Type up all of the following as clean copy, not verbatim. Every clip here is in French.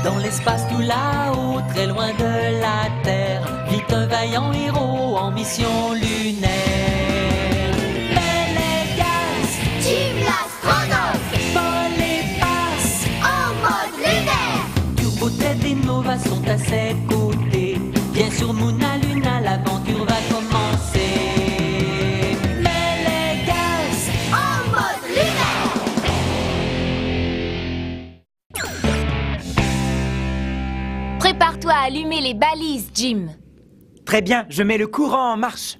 Dans l'espace tout là-haut, très loin de la Terre, vit un vaillant héros en mission lunaire. Pélégas, Jim l'astronaute, Paul et Passe, en mode lunaire. Turbo, Ted et Nova sont à ses côtés. Bien sûr, Mouna Luna, l'aventure va commencer. Pélégas, En mode lunaire. Prépare-toi à allumer les balises, Jim. Très bien, je mets le courant en marche.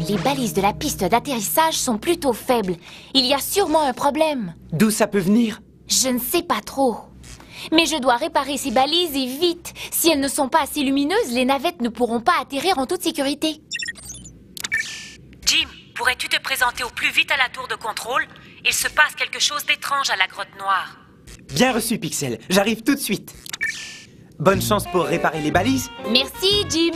Les balises de la piste d'atterrissage sont plutôt faibles. Il y a sûrement un problème. D'où ça peut venir? Je ne sais pas trop. Mais je dois réparer ces balises et vite. Si elles ne sont pas assez lumineuses, les navettes ne pourront pas atterrir en toute sécurité. Jim, pourrais-tu te présenter au plus vite à la tour de contrôle? Il se passe quelque chose d'étrange à la grotte noire. Bien reçu, Pixel. J'arrive tout de suite. Bonne chance pour réparer les balises. Merci, Jim.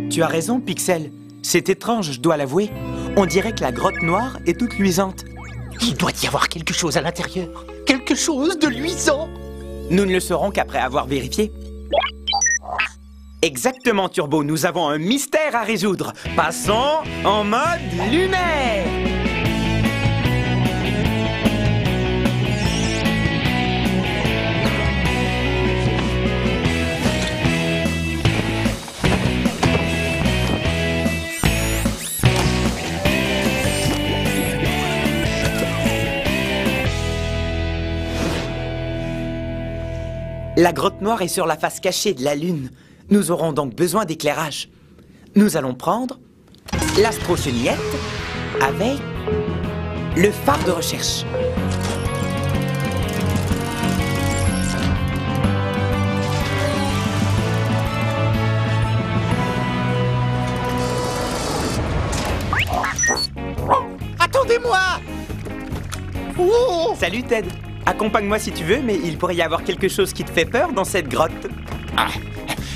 Tu as raison, Pixel. C'est étrange, je dois l'avouer. On dirait que la grotte noire est toute luisante. Il doit y avoir quelque chose à l'intérieur. Quelque chose de luisant. Nous ne le saurons qu'après avoir vérifié. Exactement, Turbo. Nous avons un mystère à résoudre. Passons en mode lunaire. La grotte noire est sur la face cachée de la Lune. Nous aurons donc besoin d'éclairage. Nous allons prendre l'astro-chenillette avec le phare de recherche. Attendez-moi. Oh. Salut Ted. Accompagne-moi si tu veux, mais il pourrait y avoir quelque chose qui te fait peur dans cette grotte. Ah,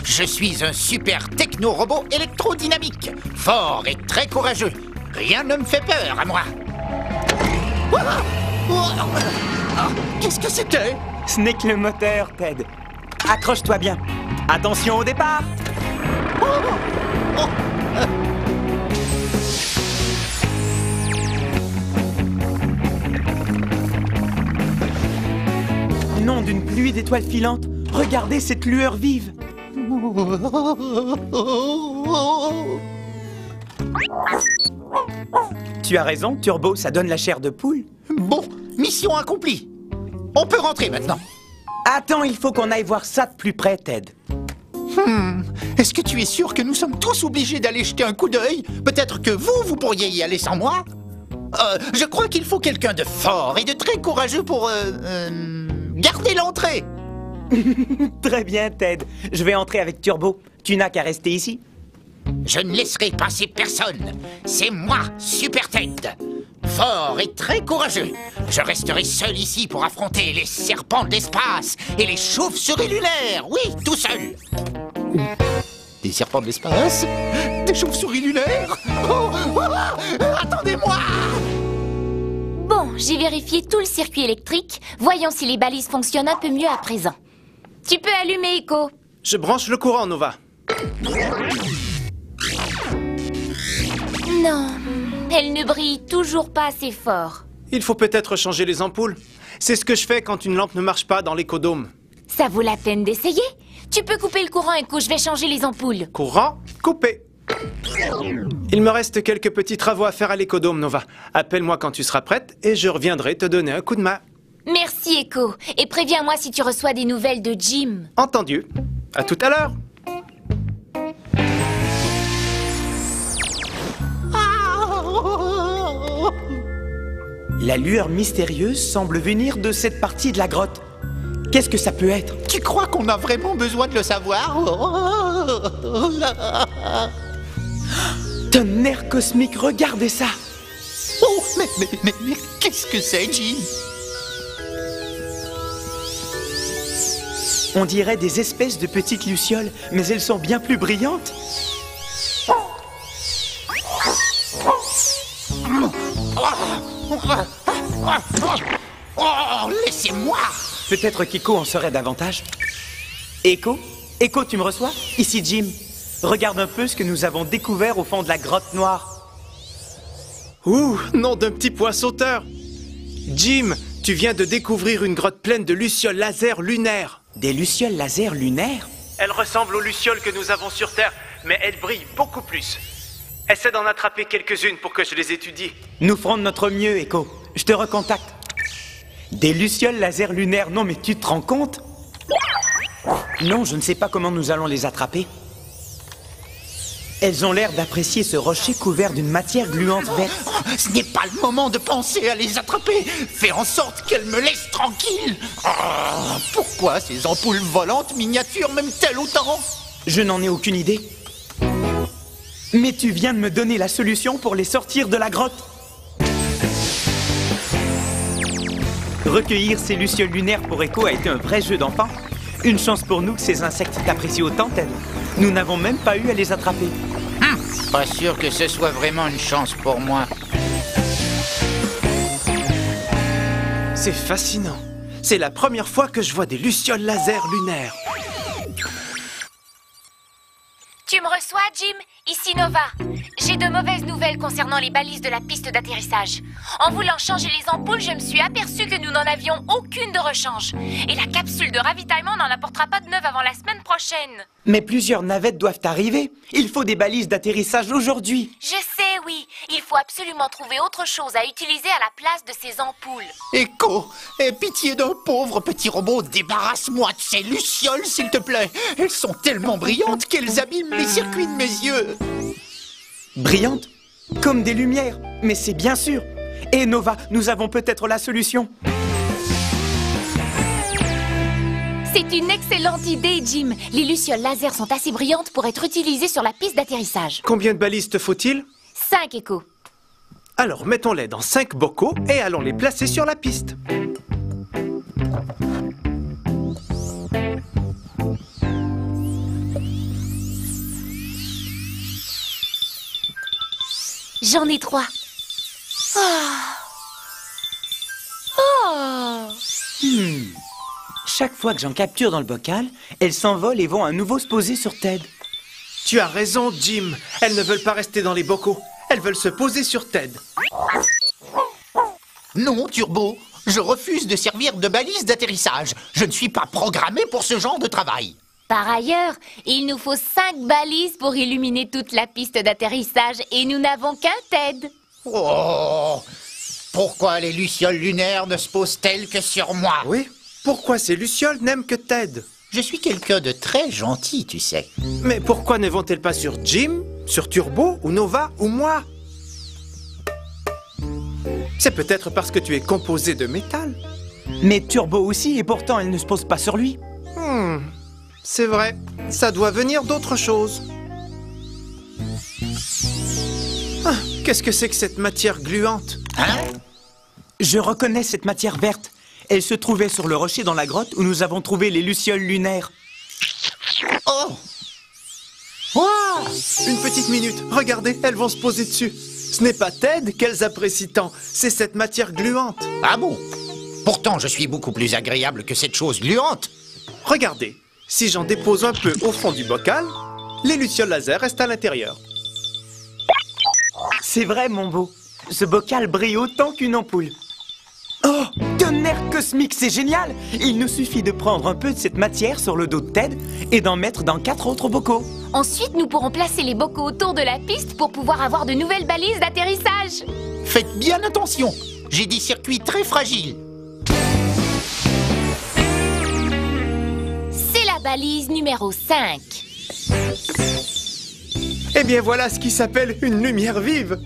je suis un super techno-robot électrodynamique, fort et très courageux. Rien ne me fait peur à moi. Ah, ah, qu'est-ce que c'était? Ce n'est que le moteur, Ted. Accroche-toi bien. Attention au départ. Nom d'une pluie d'étoiles filantes. Regardez cette lueur vive. Tu as raison, Turbo, ça donne la chair de poule. Bon, mission accomplie. On peut rentrer maintenant. Attends, il faut qu'on aille voir ça de plus près, Ted. Est-ce que tu es sûr que nous sommes tous obligés d'aller jeter un coup d'œil? Peut-être que vous pourriez y aller sans moi? Je crois qu'il faut quelqu'un de fort et de très courageux pour garder l'entrée. Très bien, Ted. Je vais entrer avec Turbo. Tu n'as qu'à rester ici. Je ne laisserai passer personne. C'est moi, Super Ted. Fort et très courageux. Je resterai seul ici pour affronter les serpents de l'espace et les chauves-souris lunaires. Oui, tout seul. Des serpents de l'espace? Des chauves-souris lunaires? Oh, attendez-moi! Bon, j'ai vérifié tout le circuit électrique. Voyons si les balises fonctionnent un peu mieux à présent. Tu peux allumer, Echo. Je branche le courant, Nova. Non, elle ne brille toujours pas assez fort. Il faut peut-être changer les ampoules. C'est ce que je fais quand une lampe ne marche pas dans l'écodôme. Ça vaut la peine d'essayer. Tu peux couper le courant, Echo, je vais changer les ampoules. Courant coupé. Il me reste quelques petits travaux à faire à l'écodôme, Nova. Appelle-moi quand tu seras prête et je reviendrai te donner un coup de main. Merci, Echo. Et préviens-moi si tu reçois des nouvelles de Jim. Entendu. À tout à l'heure. La lueur mystérieuse semble venir de cette partie de la grotte. Qu'est-ce que ça peut être? Tu crois qu'on a vraiment besoin de le savoir? Tonnerre cosmique, regardez ça! Oh, mais qu'est-ce que c'est, Jim? On dirait des espèces de petites lucioles, mais elles sont bien plus brillantes. Oh, laissez-moi! Peut-être qu'Echo en saurait davantage. Echo? Echo, tu me reçois? Ici Jim. Regarde un peu ce que nous avons découvert au fond de la grotte noire. Ouh, nom d'un petit poisson-sauteur. Jim, tu viens de découvrir une grotte pleine de lucioles laser lunaires. Des lucioles laser lunaires? Elles ressemblent aux lucioles que nous avons sur Terre, mais elles brillent beaucoup plus. Essaie d'en attraper quelques-unes pour que je les étudie. Nous ferons de notre mieux, Echo. Je te recontacte. Des lucioles laser lunaires? Non, mais tu te rends compte? Non, je ne sais pas comment nous allons les attraper. Elles ont l'air d'apprécier ce rocher couvert d'une matière gluante verte. Ce n'est pas le moment de penser à les attraper. Fais en sorte qu'elles me laissent tranquille. Pourquoi ces ampoules volantes miniatures m'aiment-elles autant? Je n'en ai aucune idée. Mais tu viens de me donner la solution pour les sortir de la grotte. Recueillir ces lucioles lunaires pour Echo a été un vrai jeu d'enfant. Une chance pour nous que ces insectes t'apprécient autant, Ted. Nous n'avons même pas eu à les attraper. Pas sûr que ce soit vraiment une chance pour moi. C'est fascinant. C'est la première fois que je vois des lucioles laser lunaires. Tu me reçois, Jim? Ici Nova. J'ai de mauvaises nouvelles concernant les balises de la piste d'atterrissage. En voulant changer les ampoules, je me suis aperçu que nous n'en avions aucune de rechange. Et la capsule de ravitaillement n'en apportera pas de neuve avant la semaine prochaine. Mais plusieurs navettes doivent arriver. Il faut des balises d'atterrissage aujourd'hui. Je sais, oui. Il faut absolument trouver autre chose à utiliser à la place de ces ampoules. Echo, aie pitié d'un pauvre petit robot. Débarrasse-moi de ces lucioles, s'il te plaît. Elles sont tellement brillantes qu'elles abîment les circuits de mes yeux. Brillantes? Comme des lumières. Mais c'est bien sûr. Et Nova, nous avons peut-être la solution. C'est une excellente idée, Jim. Les lucioles laser sont assez brillantes pour être utilisées sur la piste d'atterrissage. Combien de balises te faut-il? 5, Echo. Alors mettons-les dans 5 bocaux et allons les placer sur la piste. J'en ai 3. Chaque fois que j'en capture dans le bocal, elles s'envolent et vont à nouveau se poser sur Ted. Tu as raison, Jim. Elles ne veulent pas rester dans les bocaux. Elles veulent se poser sur Ted. Non, Turbo, je refuse de servir de balise d'atterrissage. Je ne suis pas programmé pour ce genre de travail. Par ailleurs, il nous faut 5 balises pour illuminer toute la piste d'atterrissage et nous n'avons qu'un Ted. Oh! Pourquoi les lucioles lunaires ne se posent-elles que sur moi? Oui? Pourquoi ces lucioles n'aiment que Ted? Je suis quelqu'un de très gentil, tu sais. Mais pourquoi ne vont-elles pas sur Jim, sur Turbo, ou Nova, ou moi? C'est peut-être parce que tu es composé de métal. Mais Turbo aussi, et pourtant elle ne se pose pas sur lui. C'est vrai, ça doit venir d'autre chose. Ah, qu'est-ce que c'est que cette matière gluante? Hein? Je reconnais cette matière verte. Elle se trouvait sur le rocher dans la grotte où nous avons trouvé les lucioles lunaires. Oh! Wow! Une petite minute, regardez, elles vont se poser dessus. Ce n'est pas Ted qu'elles apprécient tant, c'est cette matière gluante. Ah bon? Pourtant, je suis beaucoup plus agréable que cette chose gluante. Regardez, si j'en dépose un peu au fond du bocal, les lucioles laser restent à l'intérieur. C'est vrai, mon beau. Ce bocal brille autant qu'une ampoule. Oh, tonnerre cosmique, c'est génial! Il nous suffit de prendre un peu de cette matière sur le dos de Ted et d'en mettre dans 4 autres bocaux. Ensuite, nous pourrons placer les bocaux autour de la piste pour pouvoir avoir de nouvelles balises d'atterrissage. Faites bien attention. J'ai des circuits très fragiles. C'est la balise numéro 5. Eh bien voilà ce qui s'appelle une lumière vive.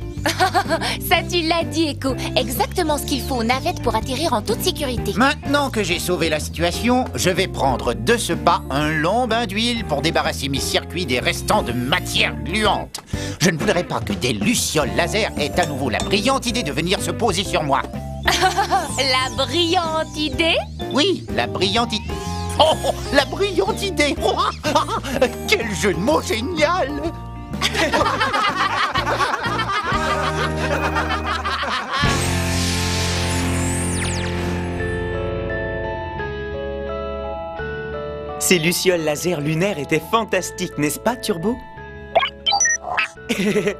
Ça, tu l'as dit, Echo. Exactement ce qu'il faut aux navettes pour atterrir en toute sécurité. Maintenant que j'ai sauvé la situation, je vais prendre de ce pas un long bain d'huile pour débarrasser mes circuits des restants de matière gluante. Je ne voudrais pas que des lucioles laser aient à nouveau la brillante idée de venir se poser sur moi. La brillante idée? Oui, la brillante idée. Oh, la brillante idée. Oh, quel jeu de mots génial. Ces lucioles laser lunaires étaient fantastiques, n'est-ce pas, Turbo?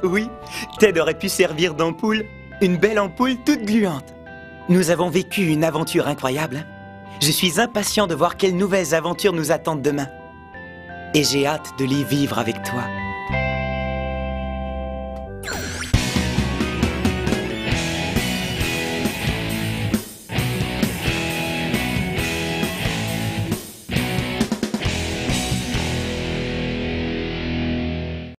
Oui, Ted aurait pu servir d'ampoule. Une belle ampoule toute gluante. Nous avons vécu une aventure incroyable. Je suis impatient de voir quelles nouvelles aventures nous attendent demain. Et j'ai hâte de les vivre avec toi.